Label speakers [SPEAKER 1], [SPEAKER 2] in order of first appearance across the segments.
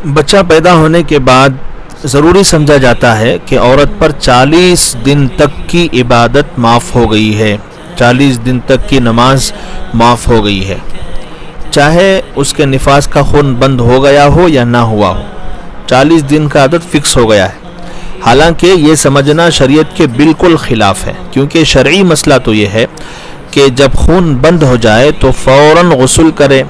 [SPEAKER 1] بچہ پیدا ہونے کے بعد ضروری سمجھا جاتا ہے کہ عورت پر 40 دن تک کی عبادت معاف ہو گئی ہے، 40 دن تک کی نماز معاف ہو گئی ہے، چاہے اس کے نفاس کا خون بند ہو گیا ہو یا نہ ہوا ہو، 40 دن کا عدد فکس ہو گیا ہے۔ حالانکہ یہ سمجھنا شریعت کے بالکل خلاف ہے، کیونکہ شرعی مسئلہ تو یہ ہے کہ جب خون بند ہو جائے تو فوراً غسل کرے،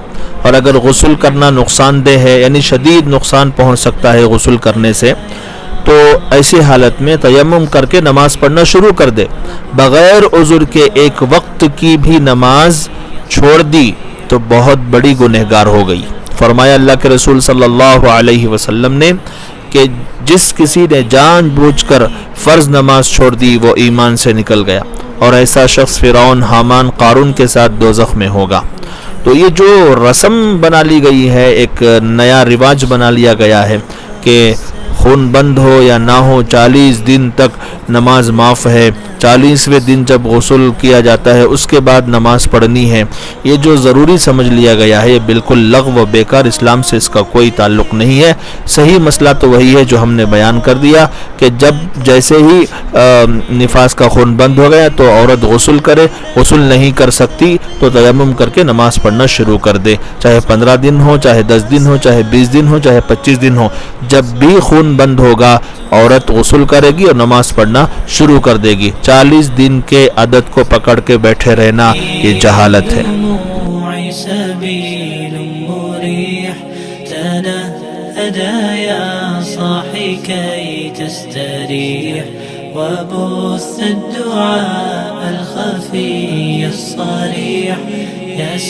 [SPEAKER 1] اور اگر غسل کرنا نقصان دہ ہے یعنی شدید نقصان پہنچ سکتا ہے غسل کرنے سے، تو ایسی حالت میں تیمم کر کے نماز پڑھنا شروع کر دے۔ بغیر عذر کے ایک وقت کی بھی نماز چھوڑ دی تو بہت بڑی گنہگار ہو گئی۔ فرمایا اللہ کے رسول صلی اللہ علیہ وسلم نے کہ جس کسی نے جان بوجھ کر فرض نماز چھوڑ دی وہ ایمان سے نکل گیا، اور ایسا شخص فرعون، حامان، قارون کے ساتھ دوزخ میں ہوگا۔ تو یہ جو رسم بنا لی گئی ہے، ایک نیا رواج بنا لیا گیا ہے کہ خون بند ہو یا نہ ہو 40 دن تک نماز معاف ہے، 40ویں دن جب غسل کیا جاتا ہے اس کے بعد نماز پڑھنی ہے، یہ جو ضروری سمجھ لیا گیا ہے یہ بالکل لغو و بیکار، اسلام سے اس کا کوئی تعلق نہیں ہے۔ صحیح مسئلہ تو وہی ہے جو ہم نے بیان کر دیا کہ جب جیسے ہی نفاس کا خون بند ہو گیا تو عورت غسل کرے، غسل نہیں کر سکتی تو تیمم کر کے نماز پڑھنا شروع کر دے، چاہے 15 دن ہو، چاہے 10 دن ہو، چاہے 20 دن ہو، چاہے 25 دن ہو، جب بھی خون بند ہوگا عورت غسل کرے گی اور نماز پڑھنا شروع کر دے گی۔ 40 دن کے عدد کو پکڑ کے بیٹھے رہنا یہ جہالت ہے۔
[SPEAKER 2] وبث الدعاء الخفي الصريح